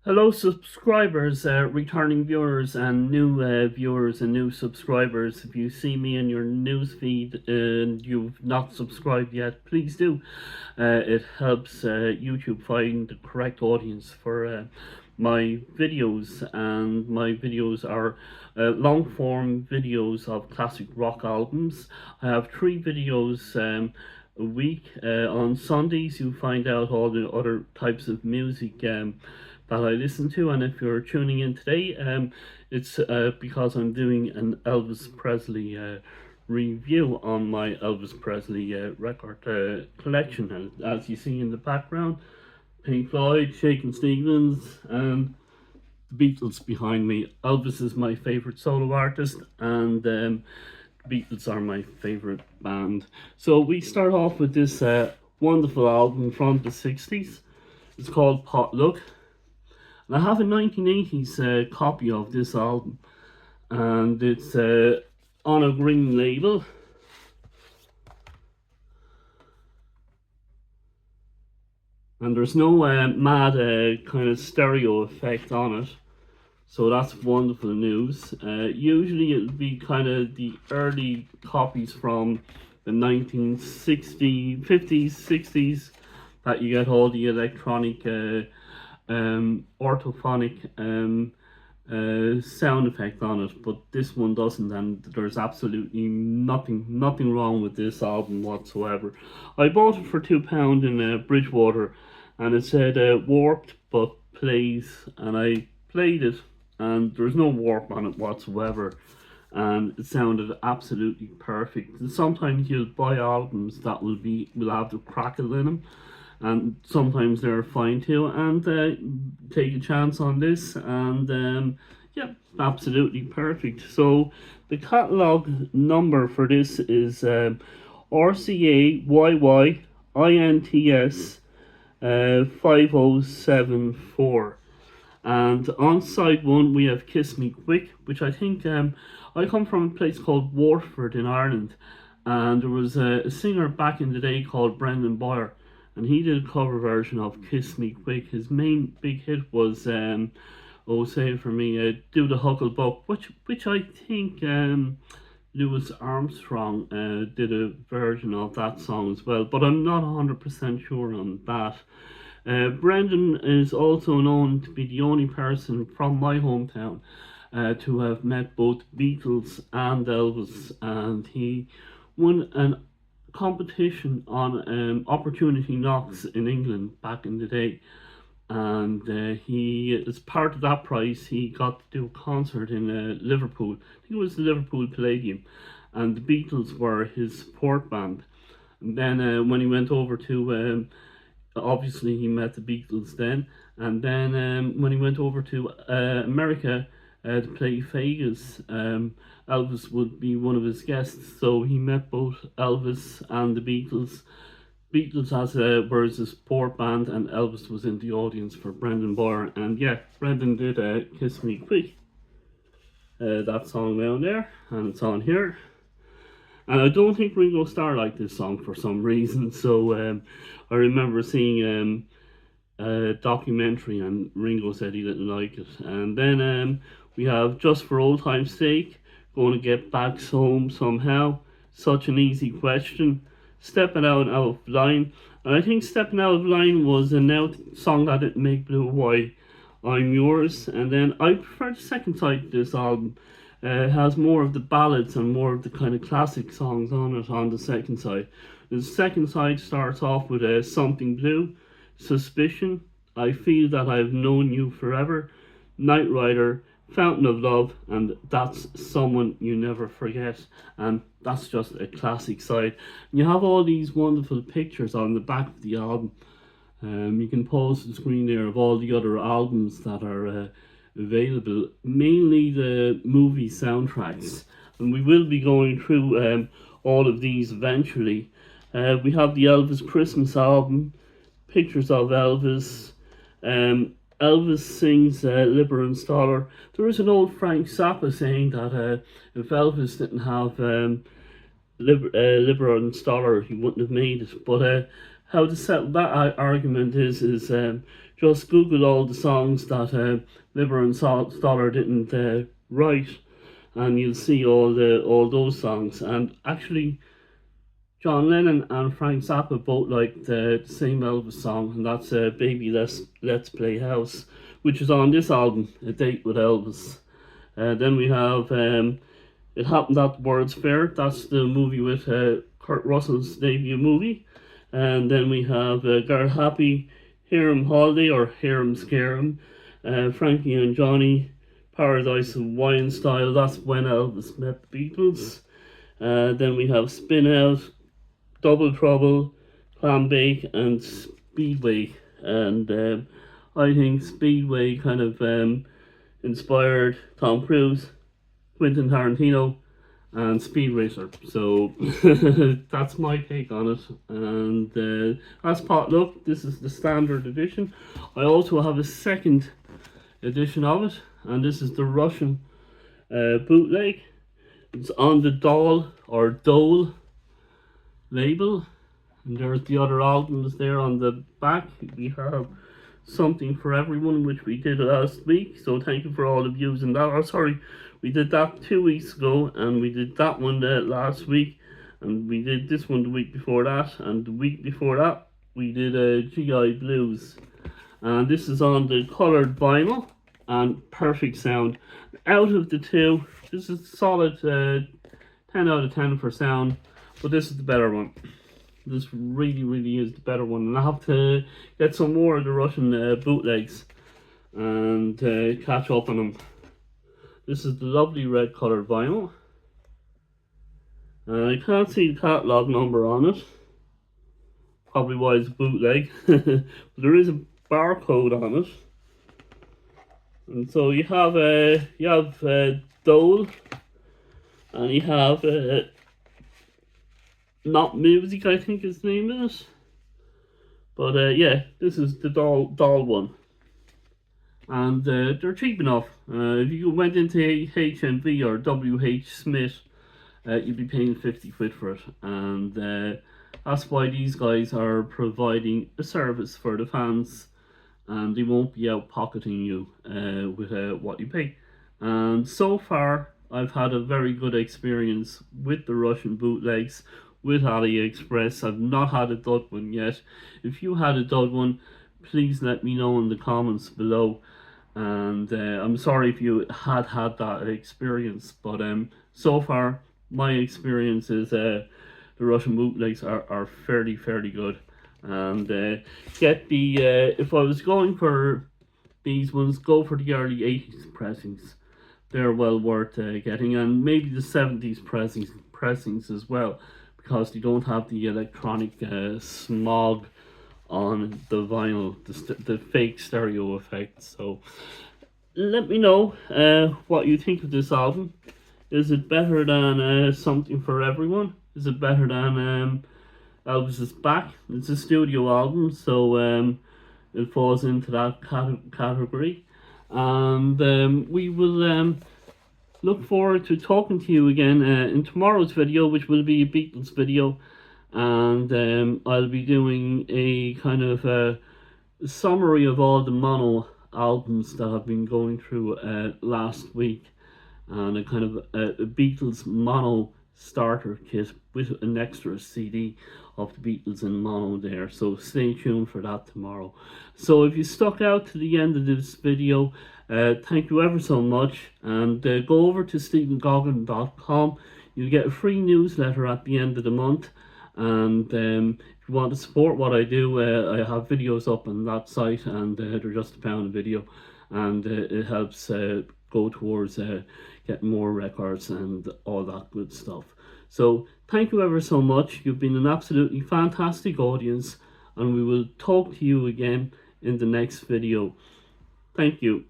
Hello, subscribers, returning viewers, and new viewers and new subscribers. If you see me in your news feed and you've not subscribed yet, please do. It helps YouTube find the correct audience for my videos, and my videos are long form videos of classic rock albums. I have three videos. A week. On Sundays, you find out all the other types of music that I listen to, and if you're tuning in today, it's because I'm doing an Elvis Presley review on my Elvis Presley record collection. And as you see in the background, Pink Floyd, Shakin' Stevens, and the Beatles behind me. Elvis is my favourite solo artist, and Beatles are my favourite band. So we start off with this wonderful album from the 60s. It's called Potluck. And I have a 1980s copy of this album, and it's on a green label. And there's no mad kind of stereo effect on it. So that's wonderful news. Usually it would be kind of the early copies from the 1960s, 50s, 60s that you get all the electronic orthophonic sound effect on it, but this one doesn't, and there's absolutely nothing wrong with this album whatsoever. I bought it for £2 in Bridgewater, and it said warped but plays, and I played it, and there's no warp on it whatsoever, and it sounded absolutely perfect. And sometimes you'll buy albums that will have the crackle in them, and sometimes they're fine too, and take a chance on this, and yeah, absolutely perfect. So the catalog number for this is RCAYYINTS 5074. And on side one we have Kiss Me Quick, which I think I come from a place called Waterford in Ireland, and there was a singer back in the day called Brendan Boyer, and he did a cover version of Kiss Me Quick. His main big hit was oh, say it for me, Do the Hucklebuck, which I think Louis Armstrong did a version of that song as well, but I'm not 100% sure on that. Brendan is also known to be the only person from my hometown to have met both Beatles and Elvis, and he won an competition on Opportunity Knocks in England back in the day, and he, as part of that prize, he got to do a concert in Liverpool. I think it was the Liverpool Palladium, and the Beatles were his support band. And then when he went over to obviously he met the Beatles then, and then when he went over to America to play Vegas, Elvis would be one of his guests, so he met both Elvis and the Beatles. Beatles as were his support band, and Elvis was in the audience for Brendan Boyer, and yeah, Brendan did Kiss Me Quick, that song down there, and it's on here. And I don't think Ringo Starr liked this song for some reason. So I remember seeing a documentary, and Ringo said he didn't like it. And then we have Just for Old Time's Sake, Going to Get Back Home Somehow, Such an Easy Question, Stepping Out of Line. And I think Stepping Out of Line was a song that didn't make Blue Why I'm Yours. And then I prefer the second side to this album. Has more of the ballads and more of the kind of classic songs on it on the second side. The second side starts off with Something Blue, Suspicion, I Feel That I've Known You Forever, Night Rider, Fountain of Love, and That's Someone You Never Forget. And that's just a classic side. And you have all these wonderful pictures on the back of the album. You can pause the screen there of all the other albums that are available, mainly the movie soundtracks, and we will be going through all of these eventually. We have the Elvis Christmas album, pictures of Elvis. Elvis sings Liber and Stoller. There is an old Frank Zappa saying that if Elvis didn't have Liber and Stoller, he wouldn't have made it. But how to settle that argument is just Google all the songs that Liver and Stoller didn't write, and you'll see all those songs. And actually, John Lennon and Frank Zappa both liked the same Elvis song, and that's "Baby Let's Play House," which is on this album, "A Date with Elvis." Then we have "It Happened at the World's Fair." That's the movie with Kurt Russell's debut movie. And then we have "Girl Happy," "Hear 'Em Holiday" or "Hear 'Em Scare 'Em," "Frankie and Johnny," "Paradise Hawaiian Style." That's when Elvis met the Beatles. Then we have "Spin Out," "Double Trouble," "Clam Bake," and "Speedway." And I think Speedway kind of inspired Tom Cruise, Quentin Tarantino, and Speed Racer. So that's my take on it. And that's Potluck. This is the standard edition. I also have a second edition of it, and this is the Russian bootleg. It's on the Doll or Dole label, and there's the other albums there on the back. We have "Something for Everyone," which we did last week, so thank you for all the views in that. Oh, sorry, we did that 2 weeks ago, and we did that one last week, and we did this one the week before that, and the week before that we did GI Blues. And this is on the coloured vinyl, and perfect sound. Out of the two, this is solid 10 out of 10 for sound, but this is the better one. This really is the better one, and I have to get some more of the Russian bootlegs and catch up on them. This is the lovely red coloured vinyl. I can't see the catalogue number on it, probably why it's a bootleg, but there is a barcode on it. And so you have Dole, and you have Not Music, I think his name is. But yeah, this is the doll one. And they're cheap enough. If you went into HMV or WH Smith, you'd be paying 50 quid for it. And that's why these guys are providing a service for the fans, and they won't be out pocketing you with what you pay. And so far, I've had a very good experience with the Russian bootlegs, with AliExpress. I've not had a dud one yet. If you had a dud one, please let me know in the comments below. And I'm sorry if you had that experience, but so far my experience is the Russian bootlegs are fairly good. And get the if I was going for these ones, go for the early 80s pressings. They're well worth getting, and maybe the 70s pressings as well, because they don't have the electronic smog on the vinyl, the fake stereo effect. So let me know what you think of this album. Is it better than Something for Everyone? Is it better than Elvis is Back? It's a studio album, so it falls into that category. And we will look forward to talking to you again in tomorrow's video, which will be a Beatles video. And I'll be doing a kind of summary of all the mono albums that I've been going through last week, and a kind of a Beatles mono starter kit with an extra CD of the Beatles in mono there. So stay tuned for that tomorrow. So if you stuck out to the end of this video, thank you ever so much, and go over to stephengoggin.com. You'll get a free newsletter at the end of the month. And if you want to support what I do, I have videos up on that site, and they're just £1 a video, and it helps go towards getting more records and all that good stuff. So thank you ever so much. You've been an absolutely fantastic audience, and we will talk to you again in the next video. Thank you.